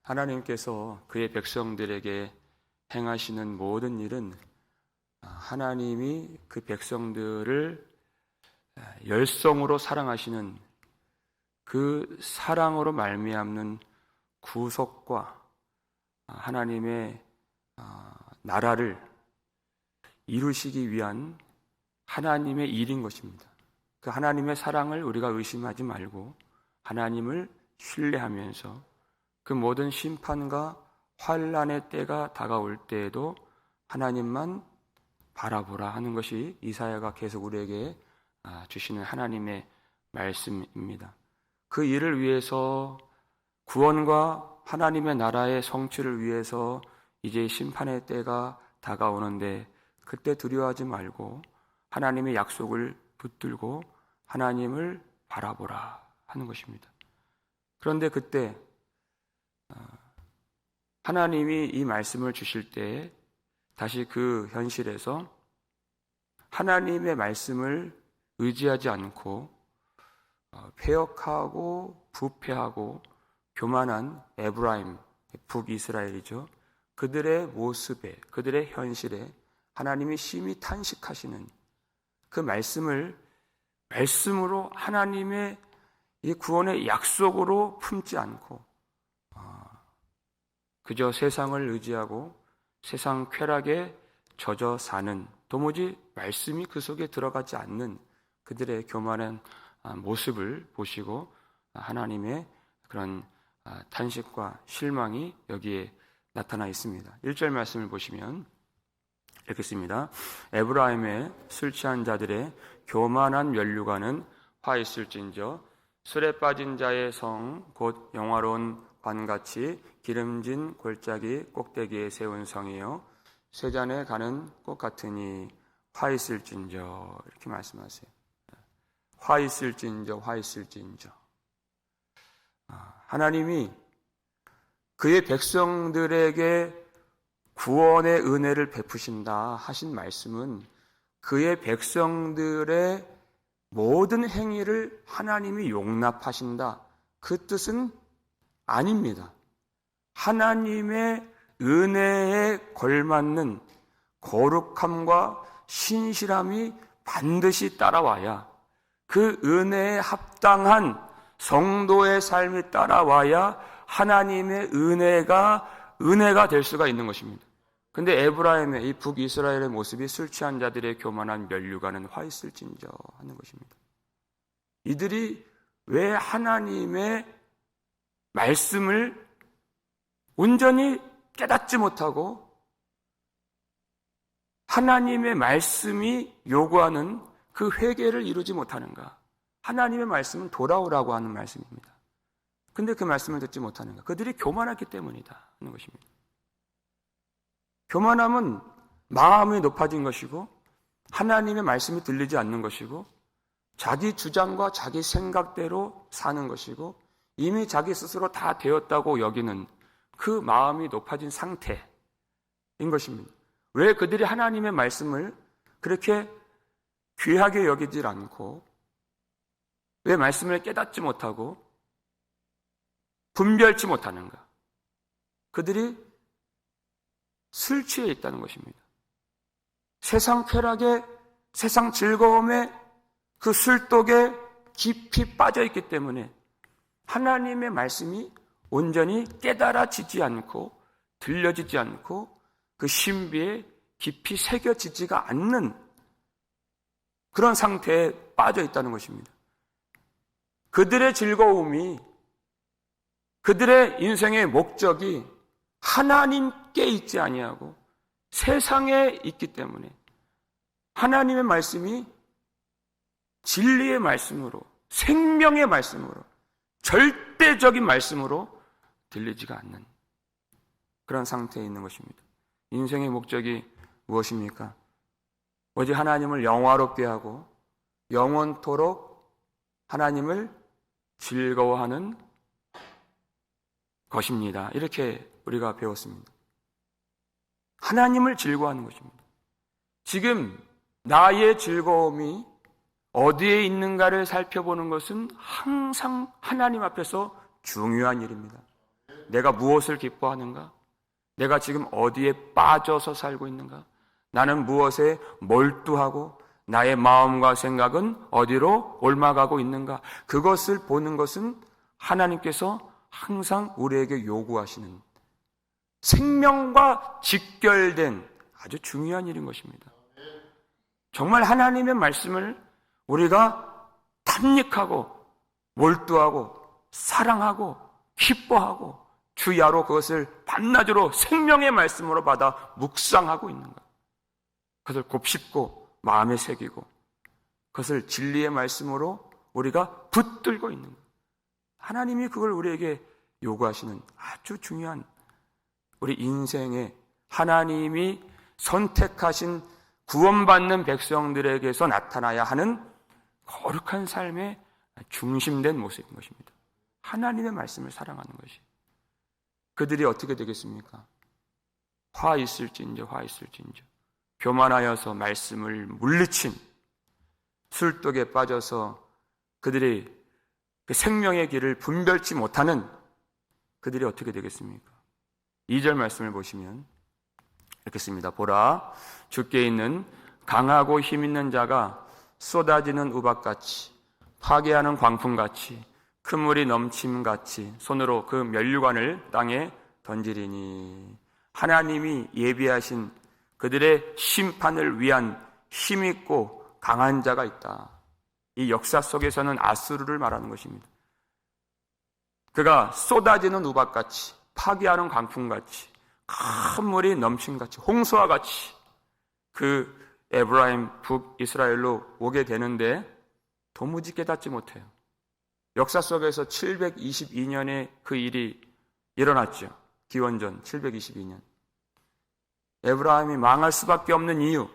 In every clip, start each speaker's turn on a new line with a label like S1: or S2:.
S1: 하나님께서 그의 백성들에게 행하시는 모든 일은 하나님이 그 백성들을 열성으로 사랑하시는 그 사랑으로 말미암는 구속과 하나님의 나라를 이루시기 위한 하나님의 일인 것입니다. 그 하나님의 사랑을 우리가 의심하지 말고 하나님을 신뢰하면서 그 모든 심판과 환난의 때가 다가올 때에도 하나님만 바라보라 하는 것이 이사야가 계속 우리에게 주시는 하나님의 말씀입니다. 그 일을 위해서, 구원과 하나님의 나라의 성취를 위해서 이제 심판의 때가 다가오는데 그때 두려워하지 말고 하나님의 약속을 붙들고 하나님을 바라보라 하는 것입니다. 그런데 그때 하나님이 이 말씀을 주실 때 다시 그 현실에서 하나님의 말씀을 의지하지 않고 패역하고 부패하고 교만한 에브라임, 북이스라엘이죠. 그들의 모습에, 그들의 현실에 하나님이 심히 탄식하시는 그 말씀으로 하나님의 이 구원의 약속으로 품지 않고 그저 세상을 의지하고 세상 쾌락에 젖어 사는, 도무지 말씀이 그 속에 들어가지 않는 그들의 교만한 모습을 보시고 하나님의 그런 탄식과 실망이 여기에 나타나 있습니다. 1절 말씀을 보시면 읽겠습니다. 에브라임의 술 취한 자들의 교만한 면류관은 화 있을진저 술에 빠진 자의 성 곧 영화로운 관같이 기름진 골짜기 꼭대기에 세운 성이요 쇠잔에 가는 꽃 같으니 화 있을진저 이렇게 말씀하세요. 화 있을진저, 화 있을진저. 하나님이 그의 백성들에게 구원의 은혜를 베푸신다 하신 말씀은 그의 백성들의 모든 행위를 하나님이 용납하신다, 그 뜻은 아닙니다. 하나님의 은혜에 걸맞는 거룩함과 신실함이 반드시 따라와야, 그 은혜에 합당한 성도의 삶이 따라와야 하나님의 은혜가 될 수가 있는 것입니다. 근데 에브라임의 이 북이스라엘의 모습이 술 취한 자들의 교만한 면류관은 화 있을진저 하는 것입니다. 이들이 왜 하나님의 말씀을 온전히 깨닫지 못하고 하나님의 말씀이 요구하는 그 회개를 이루지 못하는가? 하나님의 말씀은 돌아오라고 하는 말씀입니다. 근데 그 말씀을 듣지 못하는가? 그들이 교만했기 때문이다 하는 것입니다. 교만함은 마음이 높아진 것이고 하나님의 말씀이 들리지 않는 것이고 자기 주장과 자기 생각대로 사는 것이고 이미 자기 스스로 다 되었다고 여기는 그 마음이 높아진 상태인 것입니다. 왜 그들이 하나님의 말씀을 그렇게 귀하게 여기질 않고 왜 말씀을 깨닫지 못하고 분별치 못하는가? 그들이 술 취해 있다는 것입니다. 세상 쾌락에, 세상 즐거움에, 그 술독에 깊이 빠져 있기 때문에 하나님의 말씀이 온전히 깨달아지지 않고 들려지지 않고 그 신비에 깊이 새겨지지가 않는 그런 상태에 빠져 있다는 것입니다. 그들의 즐거움이, 그들의 인생의 목적이 하나님께 있지 아니하고 세상에 있기 때문에 하나님의 말씀이 진리의 말씀으로, 생명의 말씀으로, 절대적인 말씀으로 들리지가 않는 그런 상태에 있는 것입니다. 인생의 목적이 무엇입니까? 오직 하나님을 영화롭게 하고 영원토록 하나님을 즐거워하는 것입니다. 이렇게 우리가 배웠습니다. 하나님을 즐거워하는 것입니다. 지금 나의 즐거움이 어디에 있는가를 살펴보는 것은 항상 하나님 앞에서 중요한 일입니다. 내가 무엇을 기뻐하는가? 내가 지금 어디에 빠져서 살고 있는가? 나는 무엇에 몰두하고 나의 마음과 생각은 어디로 옮아가고 있는가? 그것을 보는 것은 하나님께서 항상 우리에게 요구하시는 생명과 직결된 아주 중요한 일인 것입니다. 정말 하나님의 말씀을 우리가 탐닉하고 몰두하고 사랑하고 기뻐하고 주야로 그것을 밤낮으로 생명의 말씀으로 받아 묵상하고 있는가? 그것을 곱씹고 마음에 새기고 그것을 진리의 말씀으로 우리가 붙들고 있는 것. 하나님이 그걸 우리에게 요구하시는 아주 중요한 우리 인생에 하나님이 선택하신 구원받는 백성들에게서 나타나야 하는 거룩한 삶의 중심된 모습인 것입니다. 하나님의 말씀을 사랑하는 것이. 그들이 어떻게 되겠습니까? 화 있을진저 화 있을진저 교만하여서 말씀을 물리친 술독에 빠져서 그들이 그 생명의 길을 분별치 못하는 그들이 어떻게 되겠습니까? 2절 말씀을 보시면 이렇게 씁니다. 보라, 주께 있는 강하고 힘 있는 자가 쏟아지는 우박같이 파괴하는 광풍같이 큰 물이 넘침같이 손으로 그 면류관을 땅에 던지리니. 하나님이 예비하신 그들의 심판을 위한 힘있고 강한 자가 있다. 이 역사 속에서는 아수르를 말하는 것입니다. 그가 쏟아지는 우박같이 파괴하는 광풍같이 큰 물이 넘침같이 홍수와 같이 그 에브라임 북이스라엘로 오게 되는데 도무지 깨닫지 못해요. 역사 속에서 722년에 그 일이 일어났죠. 기원전 722년. 에브라임이 망할 수밖에 없는 이유,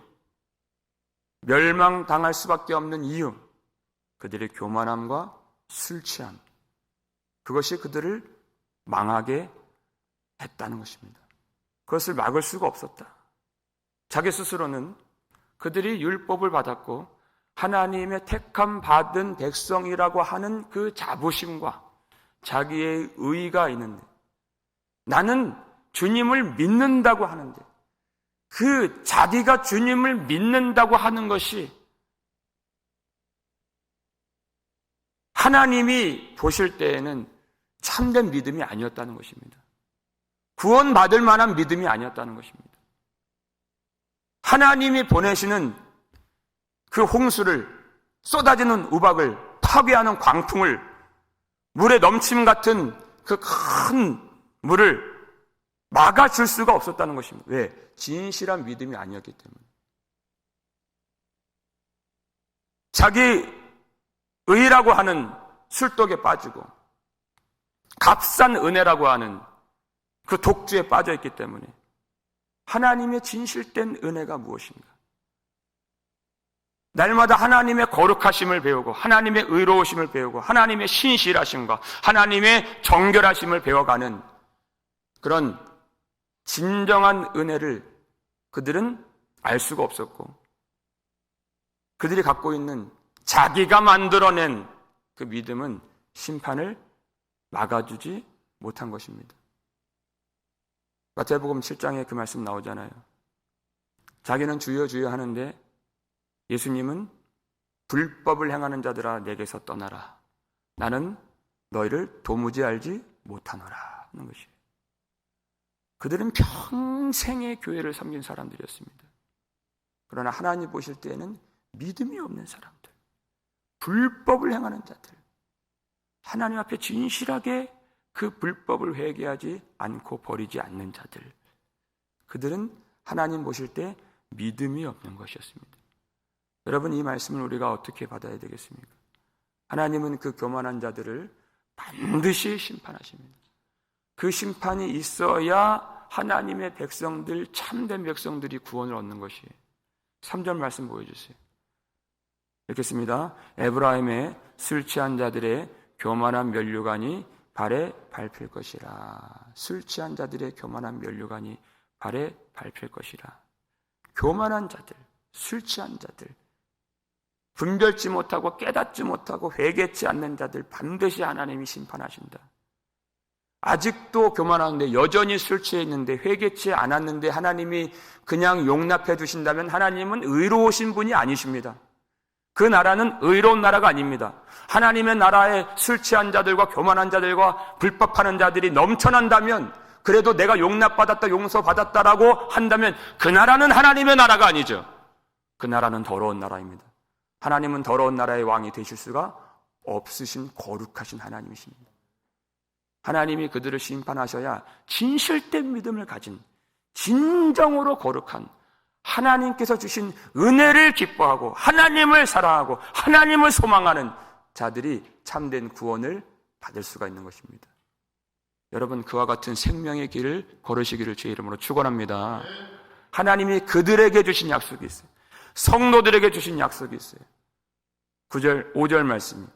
S1: 멸망당할 수밖에 없는 이유, 그들의 교만함과 술 취함, 그것이 그들을 망하게 했다는 것입니다. 그것을 막을 수가 없었다. 자기 스스로는 그들이 율법을 받았고 하나님의 택함 받은 백성이라고 하는 그 자부심과 자기의 의의가 있는데, 나는 주님을 믿는다고 하는데 그 자기가 주님을 믿는다고 하는 것이 하나님이 보실 때에는 참된 믿음이 아니었다는 것입니다. 구원받을 만한 믿음이 아니었다는 것입니다. 하나님이 보내시는 그 홍수를, 쏟아지는 우박을, 파괴하는 광풍을, 물에 넘침 같은 그 큰 물을 막아줄 수가 없었다는 것입니다. 왜? 진실한 믿음이 아니었기 때문에. 자기 의라고 하는 술독에 빠지고 값싼 은혜라고 하는 그 독주에 빠져있기 때문에 하나님의 진실된 은혜가 무엇인가? 날마다 하나님의 거룩하심을 배우고 하나님의 의로우심을 배우고 하나님의 신실하심과 하나님의 정결하심을 배워가는 그런 진정한 은혜를 그들은 알 수가 없었고, 그들이 갖고 있는 자기가 만들어낸 그 믿음은 심판을 막아주지 못한 것입니다. 마태복음 7장에 그 말씀 나오잖아요. 자기는 주여 주여 하는데 예수님은 불법을 행하는 자들아 내게서 떠나라. 나는 너희를 도무지 알지 못하노라 하는 것이에요. 그들은 평생의 교회를 섬긴 사람들이었습니다. 그러나 하나님 보실 때에는 믿음이 없는 사람들, 불법을 행하는 자들, 하나님 앞에 진실하게 그 불법을 회개하지 않고 버리지 않는 자들, 그들은 하나님 보실 때 믿음이 없는 것이었습니다. 여러분, 이 말씀을 우리가 어떻게 받아야 되겠습니까? 하나님은 그 교만한 자들을 반드시 심판하십니다. 그 심판이 있어야 하나님의 백성들, 참된 백성들이 구원을 얻는 것이에요. 3절 말씀 보여주세요. 읽겠습니다. 에브라임의 술 취한 자들의 교만한 면류관이 발에 밟힐 것이라. 술 취한 자들의 교만한 면류관이 발에 밟힐 것이라. 교만한 자들, 술 취한 자들, 분별치 못하고 깨닫지 못하고 회개치 않는 자들 반드시 하나님이 심판하신다. 아직도 교만하는데 여전히 술 취해 있는데 회개치 않았는데 하나님이 그냥 용납해 두신다면 하나님은 의로우신 분이 아니십니다. 그 나라는 의로운 나라가 아닙니다. 하나님의 나라에 술 취한 자들과 교만한 자들과 불법하는 자들이 넘쳐난다면, 그래도 내가 용납받았다, 용서받았다라고 한다면 그 나라는 하나님의 나라가 아니죠. 그 나라는 더러운 나라입니다. 하나님은 더러운 나라의 왕이 되실 수가 없으신 거룩하신 하나님이십니다. 하나님이 그들을 심판하셔야 진실된 믿음을 가진 진정으로 거룩한 하나님께서 주신 은혜를 기뻐하고 하나님을 사랑하고 하나님을 소망하는 자들이 참된 구원을 받을 수가 있는 것입니다. 여러분, 그와 같은 생명의 길을 걸으시기를 주의 이름으로 축원합니다. 하나님이 그들에게 주신 약속이 있어요. 성도들에게 주신 약속이 있어요. 9절, 5절 말씀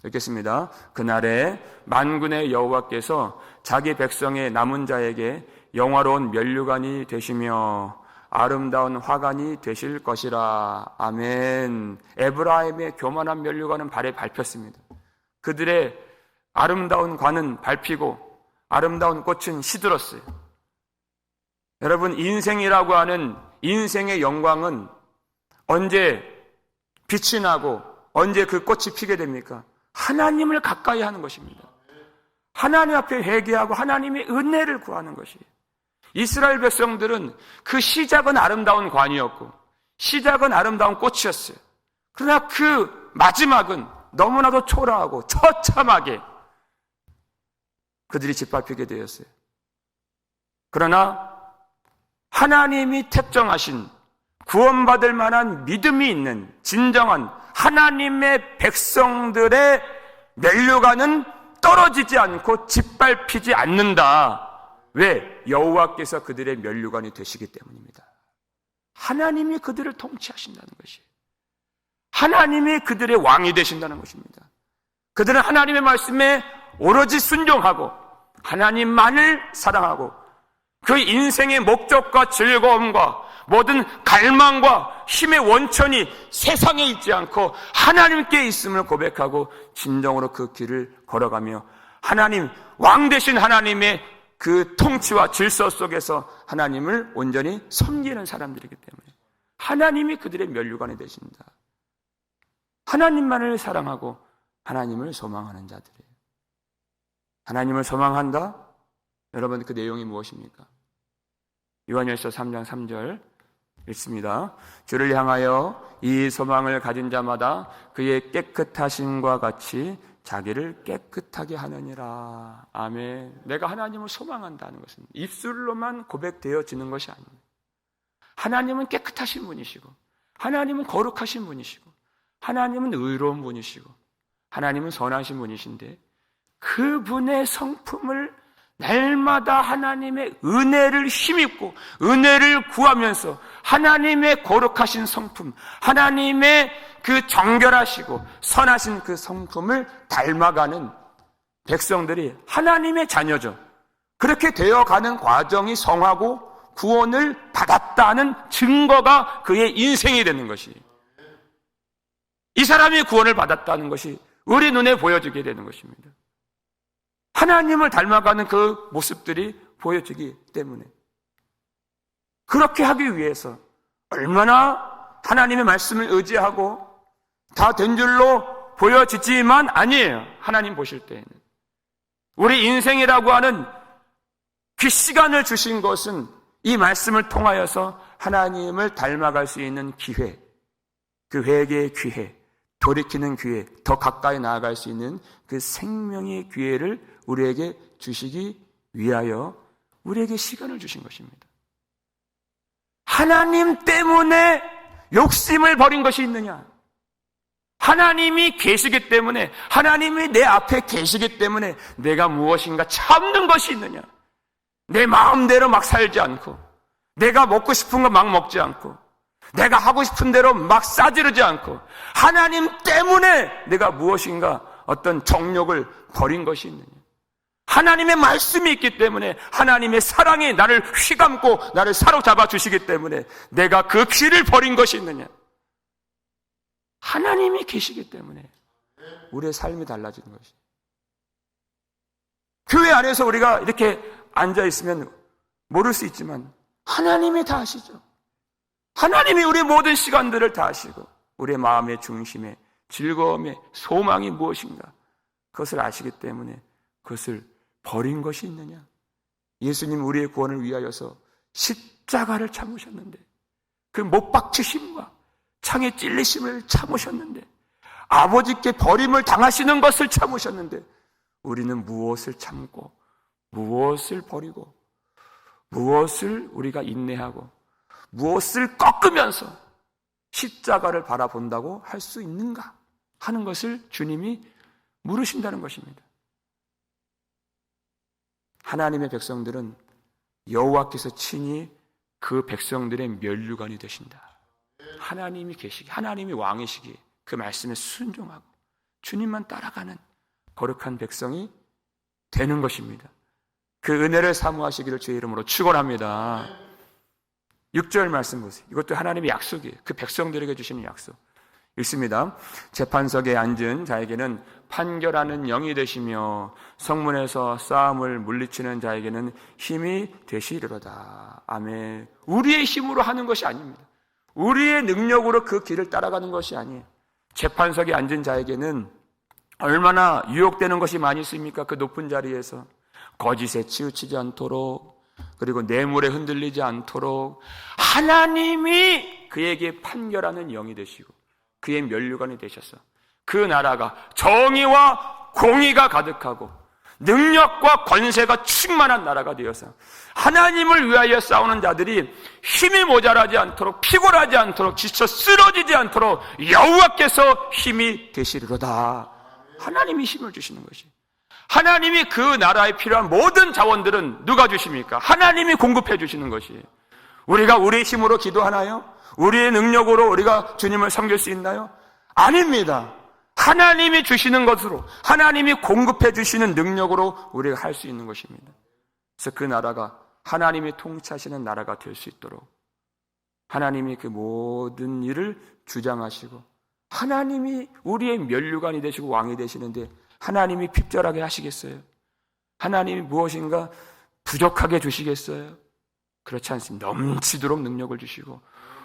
S1: 읽겠습니다. 그날에 만군의 여호와께서 자기 백성의 남은 자에게 영화로운 면류관이 되시며 아름다운 화관이 되실 것이라. 아멘. 에브라임의 교만한 면류관은 발에 밟혔습니다. 그들의 아름다운 관은 밟히고 아름다운 꽃은 시들었어요. 여러분, 인생이라고 하는 인생의 영광은 언제 빛이 나고 언제 그 꽃이 피게 됩니까? 하나님을 가까이 하는 것입니다. 하나님 앞에 회개하고 하나님의 은혜를 구하는 것이에요. 이스라엘 백성들은 그 시작은 아름다운 관이었고 시작은 아름다운 꽃이었어요. 그러나 그 마지막은 너무나도 초라하고 처참하게 그들이 짓밟히게 되었어요. 그러나 하나님이 택정하신 구원받을 만한 믿음이 있는 진정한 하나님의 백성들의 면류관은 떨어지지 않고 짓밟히지 않는다. 왜? 여호와께서 그들의 면류관이 되시기 때문입니다. 하나님이 그들을 통치하신다는 것이에요. 하나님이 그들의 왕이 되신다는 것입니다. 그들은 하나님의 말씀에 오로지 순종하고 하나님만을 사랑하고 그 인생의 목적과 즐거움과 모든 갈망과 힘의 원천이 세상에 있지 않고 하나님께 있음을 고백하고 진정으로 그 길을 걸어가며 하나님, 왕 되신 하나님의 그 통치와 질서 속에서 하나님을 온전히 섬기는 사람들이기 때문에 하나님이 그들의 면류관이 되신다. 하나님만을 사랑하고 하나님을 소망하는 자들이에요. 하나님을 소망한다? 여러분, 그 내용이 무엇입니까? 요한일서 3장 3절 읽습니다. 주를 향하여 이 소망을 가진 자마다 그의 깨끗하심과 같이 자기를 깨끗하게 하느니라. 아멘. 내가 하나님을 소망한다는 것은 입술로만 고백되어지는 것이 아닙니다. 하나님은 깨끗하신 분이시고 하나님은 거룩하신 분이시고 하나님은 의로운 분이시고 하나님은 선하신 분이신데 그분의 성품을 날마다 하나님의 은혜를 힘입고 은혜를 구하면서 하나님의 거룩하신 성품, 하나님의 그 정결하시고 선하신 그 성품을 닮아가는 백성들이 하나님의 자녀죠. 그렇게 되어가는 과정이 성하고 구원을 받았다는 증거가 그의 인생이 되는 것이, 이 사람이 구원을 받았다는 것이 우리 눈에 보여지게 되는 것입니다. 하나님을 닮아가는 그 모습들이 보여지기 때문에 그렇게 하기 위해서 얼마나 하나님의 말씀을 의지하고 다 된 줄로 보여지지만 아니에요. 하나님 보실 때에는 우리 인생이라고 하는 그 시간을 주신 것은 이 말씀을 통하여서 하나님을 닮아갈 수 있는 기회, 그 회개의 기회, 돌이키는 기회, 더 가까이 나아갈 수 있는 그 생명의 기회를 우리에게 주시기 위하여 우리에게 시간을 주신 것입니다. 하나님 때문에 욕심을 버린 것이 있느냐? 하나님이 계시기 때문에, 하나님이 내 앞에 계시기 때문에 내가 무엇인가 참는 것이 있느냐? 내 마음대로 막 살지 않고, 내가 먹고 싶은 거 막 먹지 않고, 내가 하고 싶은 대로 막 싸지르지 않고, 하나님 때문에 내가 무엇인가 어떤 정욕을 버린 것이 있느냐? 하나님의 말씀이 있기 때문에, 하나님의 사랑이 나를 휘감고 나를 사로잡아 주시기 때문에 내가 그 길을 버린 것이 있느냐? 하나님이 계시기 때문에 우리의 삶이 달라지는 것이. 교회 안에서 우리가 이렇게 앉아 있으면 모를 수 있지만 하나님이 다 아시죠. 하나님이 우리 모든 시간들을 다 아시고 우리의 마음의 중심에 즐거움의 소망이 무엇인가 그것을 아시기 때문에 그것을 버린 것이 있느냐. 예수님 우리의 구원을 위하여서 십자가를 참으셨는데 그 못 박히심과 창에 찔리심을 참으셨는데 아버지께 버림을 당하시는 것을 참으셨는데 우리는 무엇을 참고 무엇을 버리고 무엇을 우리가 인내하고 무엇을 꺾으면서 십자가를 바라본다고 할 수 있는가 하는 것을 주님이 물으신다는 것입니다. 하나님의 백성들은 여호와께서 친히 그 백성들의 면류관이 되신다. 하나님이 계시기, 하나님이 왕이시기 그 말씀에 순종하고 주님만 따라가는 거룩한 백성이 되는 것입니다. 그 은혜를 사모하시기를 주의 이름으로 축원합니다. 6절 말씀 보세요. 이것도 하나님의 약속이에요. 그 백성들에게 주시는 약속. 읽습니다. 재판석에 앉은 자에게는 판결하는 영이 되시며 성문에서 싸움을 물리치는 자에게는 힘이 되시리로다. 아멘. 우리의 힘으로 하는 것이 아닙니다. 우리의 능력으로 그 길을 따라가는 것이 아니에요. 재판석에 앉은 자에게는 얼마나 유혹되는 것이 많이 있습니까? 그 높은 자리에서 거짓에 치우치지 않도록 그리고 뇌물에 흔들리지 않도록 하나님이 그에게 판결하는 영이 되시고 그의 면류관이 되셔서 그 나라가 정의와 공의가 가득하고 능력과 권세가 충만한 나라가 되어서 하나님을 위하여 싸우는 자들이 힘이 모자라지 않도록 피곤하지 않도록 지쳐 쓰러지지 않도록 여호와께서 힘이 되시리로다. 하나님이 힘을 주시는 것이 하나님이 그 나라에 필요한 모든 자원들은 누가 주십니까? 하나님이 공급해 주시는 것이에요. 우리가 우리의 힘으로 기도하나요? 우리의 능력으로 우리가 주님을 섬길 수 있나요? 아닙니다. 하나님이 주시는 것으로 하나님이 공급해 주시는 능력으로 우리가 할 수 있는 것입니다. 그래서 그 나라가 하나님이 통치하시는 나라가 될 수 있도록 하나님이 그 모든 일을 주장하시고 하나님이 우리의 면류관이 되시고 왕이 되시는데 하나님이 핍절하게 하시겠어요? 하나님이 무엇인가 부족하게 주시겠어요? 그렇지 않습니다. 넘치도록 능력을 주시고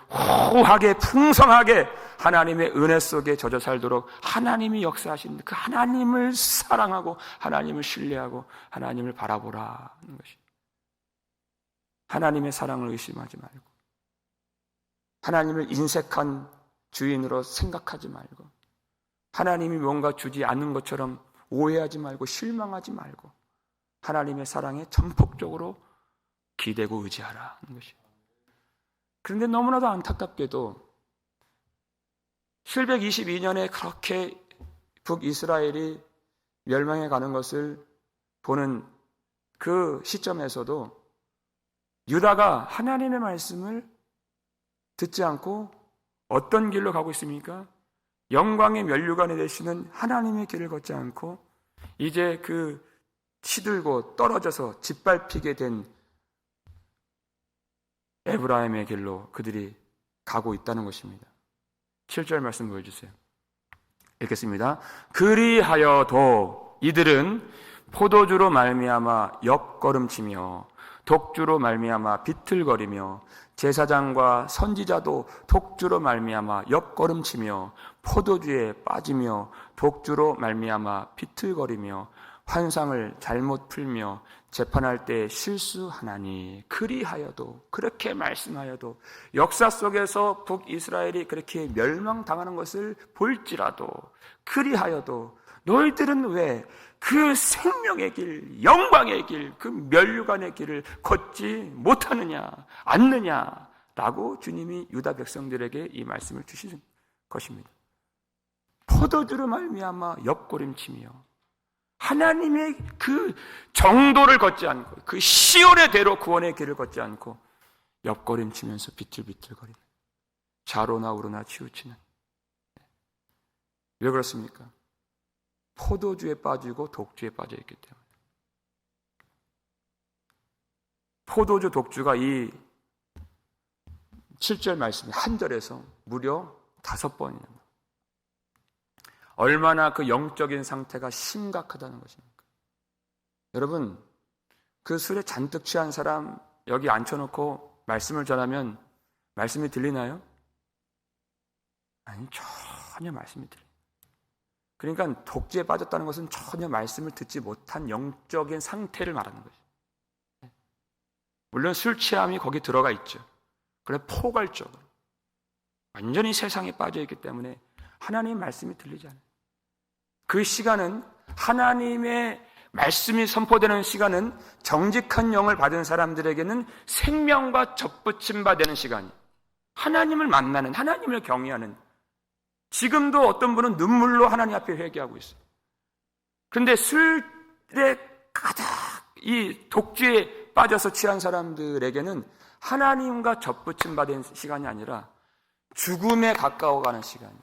S1: 호하게 풍성하게 하나님의 은혜 속에 젖어 살도록 하나님이 역사하시는 그 하나님을 사랑하고 하나님을 신뢰하고 하나님을 바라보라는 것이 하나님의 사랑을 의심하지 말고 하나님을 인색한 주인으로 생각하지 말고 하나님이 뭔가 주지 않는 것처럼 오해하지 말고 실망하지 말고 하나님의 사랑에 전폭적으로 기대고 의지하라는 것입니다. 그런데 너무나도 안타깝게도 722년에 그렇게 북이스라엘이 멸망해 가는 것을 보는 그 시점에서도 유다가 하나님의 말씀을 듣지 않고 어떤 길로 가고 있습니까? 영광의 면류관이 되시는 하나님의 길을 걷지 않고 이제 그 시들고 떨어져서 짓밟히게 된 에브라임의 길로 그들이 가고 있다는 것입니다. 7절 말씀 보여주세요. 읽겠습니다. 그리하여도 이들은 포도주로 말미암아 옆걸음치며 독주로 말미암아 비틀거리며 제사장과 선지자도 독주로 말미암아 옆걸음치며 포도주에 빠지며 독주로 말미암아 비틀거리며 환상을 잘못 풀며 재판할 때 실수하나니 그리하여도 그렇게 말씀하여도 역사 속에서 북이스라엘이 그렇게 멸망당하는 것을 볼지라도 그리하여도 너희들은 왜 그 생명의 길, 영광의 길, 그 면류관의 길을 걷지 못하느냐, 않느냐라고 주님이 유다 백성들에게 이 말씀을 주시는 것입니다. 포도주로 말미암아 옆걸음치며 하나님의 그 정도를 걷지 않고 그 시온의 대로 구원의 길을 걷지 않고 옆걸음치면서 비틀비틀거리는 좌로나 우로나 치우치는 왜 그렇습니까? 포도주에 빠지고 독주에 빠져 있기 때문에 포도주 독주가 이 7절 말씀이 한 절에서 무려 5번이나 얼마나 그 영적인 상태가 심각하다는 것입니까? 여러분, 그 술에 잔뜩 취한 사람 여기 앉혀놓고 말씀을 전하면 말씀이 들리나요? 아니, 전혀 말씀이 들려요. 그러니까 독주에 빠졌다는 것은 전혀 말씀을 듣지 못한 영적인 상태를 말하는 거죠. 물론 술 취함이 거기 들어가 있죠. 그래 포괄적으로 완전히 세상에 빠져 있기 때문에 하나님의 말씀이 들리지 않아요. 그 시간은 하나님의 말씀이 선포되는 시간은 정직한 영을 받은 사람들에게는 생명과 접붙임 되는 시간이에요. 하나님을 만나는, 하나님을 경외하는. 지금도 어떤 분은 눈물로 하나님 앞에 회개하고 있어요. 그런데 술에 가득 이 독주에 빠져서 취한 사람들에게는 하나님과 접붙임 받은 시간이 아니라 죽음에 가까워가는 시간이에요.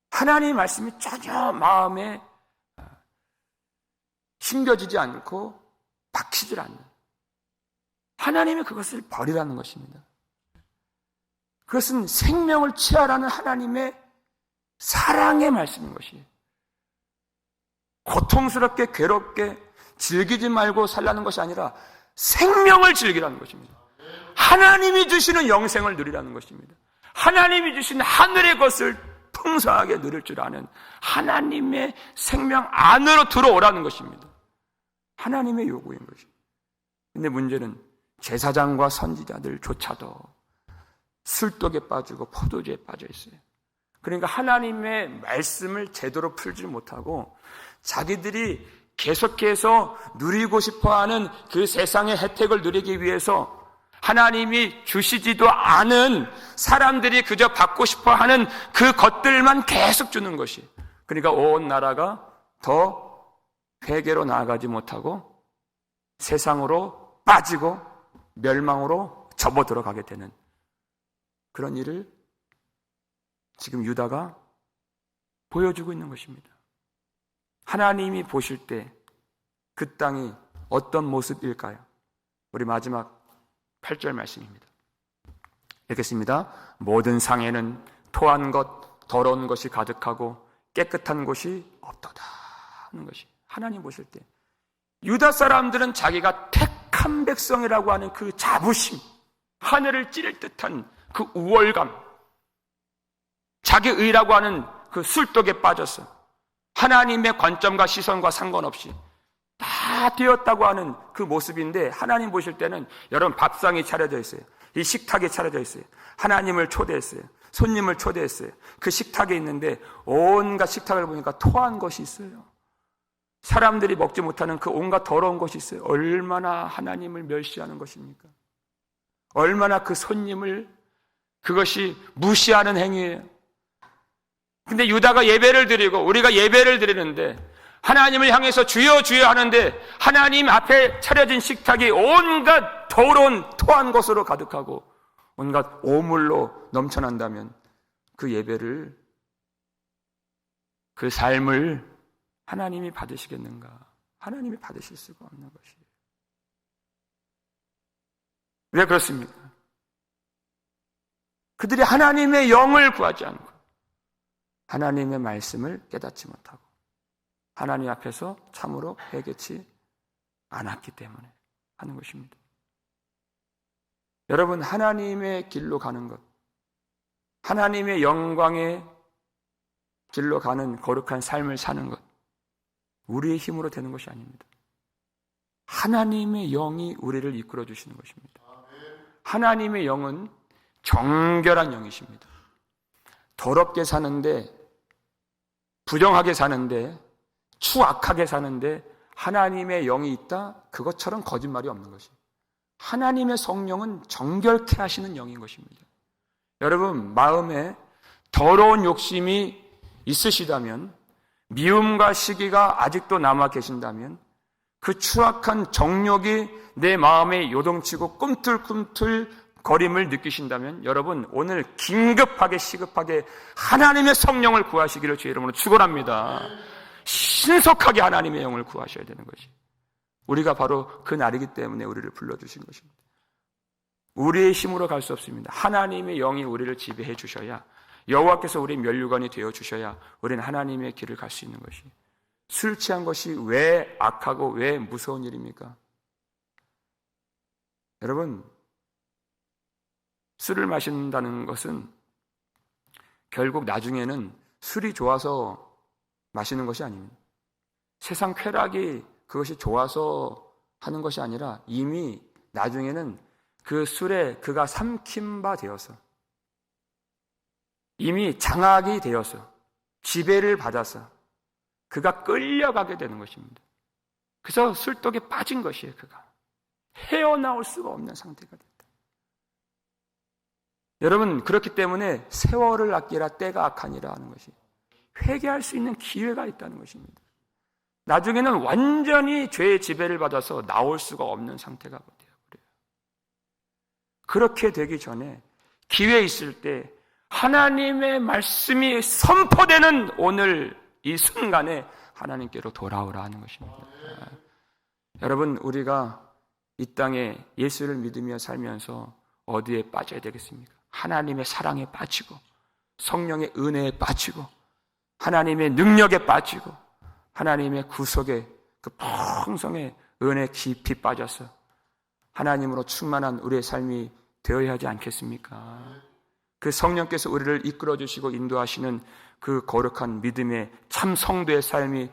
S1: 하나님의 말씀이 전혀 마음에 심겨지지 않고 박히질 않는, 하나님이 그것을 버리라는 것입니다. 그것은 생명을 취하라는 하나님의 사랑의 말씀인 것이에요. 고통스럽게 괴롭게 즐기지 말고 살라는 것이 아니라 생명을 즐기라는 것입니다. 하나님이 주시는 영생을 누리라는 것입니다. 하나님이 주신 하늘의 것을 풍성하게 누릴 줄 아는 하나님의 생명 안으로 들어오라는 것입니다. 하나님의 요구인 것입니다. 근데 문제는 제사장과 선지자들조차도 술독에 빠지고 포도주에 빠져 있어요. 그러니까 하나님의 말씀을 제대로 풀지 못하고 자기들이 계속해서 누리고 싶어하는 그 세상의 혜택을 누리기 위해서 하나님이 주시지도 않은 사람들이 그저 받고 싶어하는 그 것들만 계속 주는 것이, 그러니까 온 나라가 더 회개로 나아가지 못하고 세상으로 빠지고 멸망으로 접어들어가게 되는 그런 일을 지금 유다가 보여주고 있는 것입니다. 하나님이 보실 때 그 땅이 어떤 모습일까요? 우리 마지막 8절 말씀입니다. 읽겠습니다. 모든 상에는 토한 것, 더러운 것이 가득하고 깨끗한 곳이 없도다 하는 것이, 하나님 보실 때 유다 사람들은 자기가 택한 백성이라고 하는 그 자부심, 하늘을 찌를 듯한 그 우월감, 자기 의라고 하는 그 술독에 빠져서 하나님의 관점과 시선과 상관없이 다 되었다고 하는 그 모습인데, 하나님 보실 때는 여러분 밥상이 차려져 있어요. 이 식탁이 차려져 있어요. 하나님을 초대했어요. 손님을 초대했어요. 그 식탁에 있는데 온갖 식탁을 보니까 토한 것이 있어요. 사람들이 먹지 못하는 그 온갖 더러운 것이 있어요. 얼마나 하나님을 멸시하는 것입니까? 얼마나 그 손님을 그것이 무시하는 행위예요. 근데 유다가 예배를 드리고 우리가 예배를 드리는데 하나님을 향해서 주여 주여 하는데 하나님 앞에 차려진 식탁이 온갖 더러운 토한 것으로 가득하고 온갖 오물로 넘쳐난다면 그 예배를, 그 삶을 하나님이 받으시겠는가? 하나님이 받으실 수가 없는 것이에요. 왜 그렇습니까? 그들이 하나님의 영을 구하지 않고 하나님의 말씀을 깨닫지 못하고 하나님 앞에서 참으로 회개치 않았기 때문에 하는 것입니다. 여러분, 하나님의 길로 가는 것, 하나님의 영광의 길로 가는 거룩한 삶을 사는 것, 우리의 힘으로 되는 것이 아닙니다. 하나님의 영이 우리를 이끌어 주시는 것입니다. 하나님의 영은 정결한 영이십니다. 더럽게 사는데, 부정하게 사는데, 추악하게 사는데 하나님의 영이 있다? 그것처럼 거짓말이 없는 것입니다. 하나님의 성령은 정결케 하시는 영인 것입니다. 여러분, 마음에 더러운 욕심이 있으시다면, 미움과 시기가 아직도 남아 계신다면, 그 추악한 정욕이 내 마음에 요동치고 꿈틀꿈틀 거림을 느끼신다면, 여러분 오늘 긴급하게 시급하게 하나님의 성령을 구하시기를 주의 이름으로 축원합니다. 신속하게 하나님의 영을 구하셔야 되는 것이, 우리가 바로 그 날이기 때문에 우리를 불러주신 것입니다. 우리의 힘으로 갈 수 없습니다. 하나님의 영이 우리를 지배해 주셔야, 여호와께서 우리의 면류관이 되어 주셔야 우리는 하나님의 길을 갈 수 있는 것이, 술 취한 것이 왜 악하고 왜 무서운 일입니까? 여러분, 술을 마신다는 것은 결국 나중에는 술이 좋아서 마시는 것이 아닙니다. 세상 쾌락이 그것이 좋아서 하는 것이 아니라 이미 나중에는 그 술에 그가 삼킨 바 되어서 이미 장악이 되어서 지배를 받아서 그가 끌려가게 되는 것입니다. 그래서 술독에 빠진 것이에요. 그가 헤어나올 수가 없는 상태가 된다. 여러분, 그렇기 때문에 세월을 아끼라 때가 악하니라 하는 것이 회개할 수 있는 기회가 있다는 것입니다. 나중에는 완전히 죄의 지배를 받아서 나올 수가 없는 상태가 되어버려요. 그렇게 되기 전에 기회 있을 때 하나님의 말씀이 선포되는 오늘 이 순간에 하나님께로 돌아오라 하는 것입니다. 여러분, 우리가 이 땅에 예수를 믿으며 살면서 어디에 빠져야 되겠습니까? 하나님의 사랑에 빠지고 성령의 은혜에 빠지고 하나님의 능력에 빠지고 하나님의 구속의 그 풍성의 은혜 깊이 빠져서 하나님으로 충만한 우리의 삶이 되어야 하지 않겠습니까? 그 성령께서 우리를 이끌어 주시고 인도하시는 그 거룩한 믿음의 참 성도의 삶이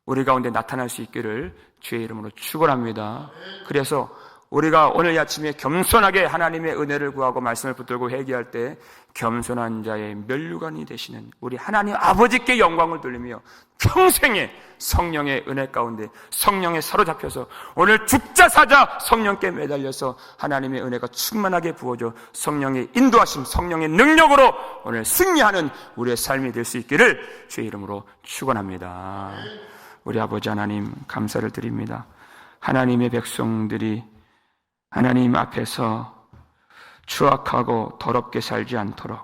S1: 우리 가운데 나타날 수 있기를 주의 이름으로 축원합니다. 그래서 우리가 오늘 아침에 겸손하게 하나님의 은혜를 구하고 말씀을 붙들고 회개할 때 겸손한 자의 면류관이 되시는 우리 하나님 아버지께 영광을 돌리며 평생의 성령의 은혜 가운데 성령에 사로잡혀서 오늘 죽자 사자 성령께 매달려서 하나님의 은혜가 충만하게 부어져 성령의 인도하심, 성령의 능력으로 오늘 승리하는 우리의 삶이 될 수 있기를 주의 이름으로 축원합니다. 우리 아버지 하나님 감사를 드립니다. 하나님의 백성들이 하나님 앞에서 추악하고 더럽게 살지 않도록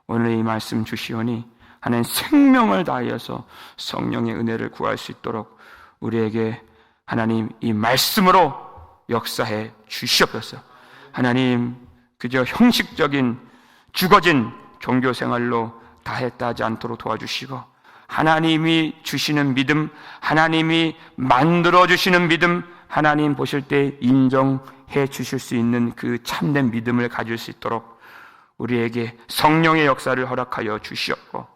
S1: 오늘 이 말씀 주시오니 하나님 생명을 다하여서 성령의 은혜를 구할 수 있도록 우리에게 하나님 이 말씀으로 역사해 주시옵소서. 하나님 그저 형식적인 죽어진 종교생활로 다했다 하지 않도록 도와주시고 하나님이 주시는 믿음, 하나님이 만들어주시는 믿음, 하나님 보실 때 인정해 주실 수 있는 그 참된 믿음을 가질 수 있도록 우리에게 성령의 역사를 허락하여 주시옵고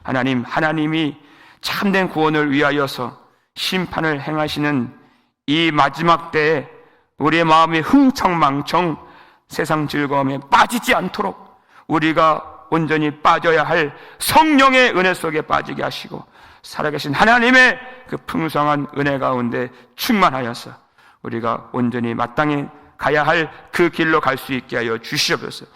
S1: 하나님이 참된 구원을 위하여서 심판을 행하시는 이 마지막 때에 우리의 마음이 흥청망청 세상 즐거움에 빠지지 않도록 우리가 온전히 빠져야 할 성령의 은혜 속에 빠지게 하시고 살아계신 하나님의 그 풍성한 은혜 가운데 충만하여서 우리가 온전히 마땅히 가야 할 그 길로 갈 수 있게 하여 주시옵소서.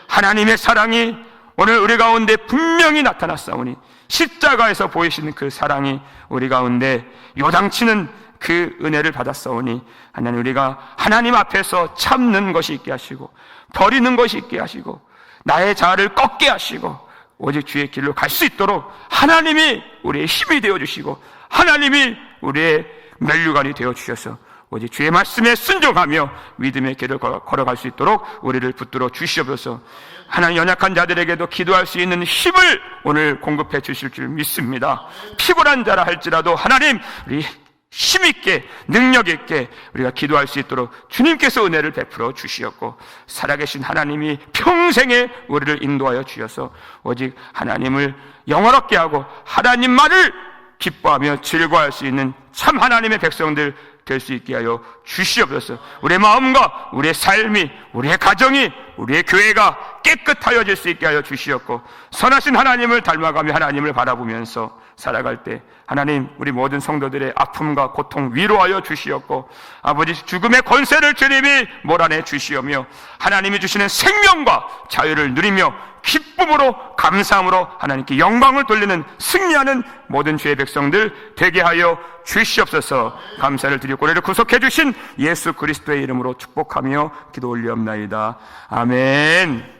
S1: 하나님의 사랑이 오늘 우리 가운데 분명히 나타났사오니 십자가에서 보이시는 그 사랑이 우리 가운데 요당치는 그 은혜를 받았사오니 하나님 우리가 하나님 앞에서 참는 것이 있게 하시고 버리는 것이 있게 하시고 나의 자아를 꺾게 하시고 오직 주의 길로 갈 수 있도록 하나님이 우리의 힘이 되어주시고 하나님이 우리의 면류관이 되어주셔서 오직 주의 말씀에 순종하며 믿음의 길을 걸어갈 수 있도록 우리를 붙들어 주시옵소서. 하나님 연약한 자들에게도 기도할 수 있는 힘을 오늘 공급해 주실 줄 믿습니다. 피곤한 자라 할지라도 하나님 우리 힘있게 능력있게 우리가 기도할 수 있도록 주님께서 은혜를 베풀어 주시었고 살아계신 하나님이 평생에 우리를 인도하여 주셔서 오직 하나님을 영화롭게 하고 하나님만을 기뻐하며 즐거워할 수 있는 참 하나님의 백성들 될 수 있게 하여 주시옵소서. 우리의 마음과 우리의 삶이 우리의 가정이 우리의 교회가 깨끗하여질 수 있게 하여 주시옵고 선하신 하나님을 닮아가며 하나님을 바라보면서 살아갈 때 하나님 우리 모든 성도들의 아픔과 고통 위로하여 주시옵고 아버지 죽음의 권세를 주님이 몰아내 주시오며 하나님이 주시는 생명과 자유를 누리며 기쁨으로 감사함으로 하나님께 영광을 돌리는 승리하는 모든 주의 백성들 되게 하여 주시옵소서. 감사를 드리고 우리를 구속해 주신 예수 그리스도의 이름으로 축복하며 기도 올리옵나이다. 아멘.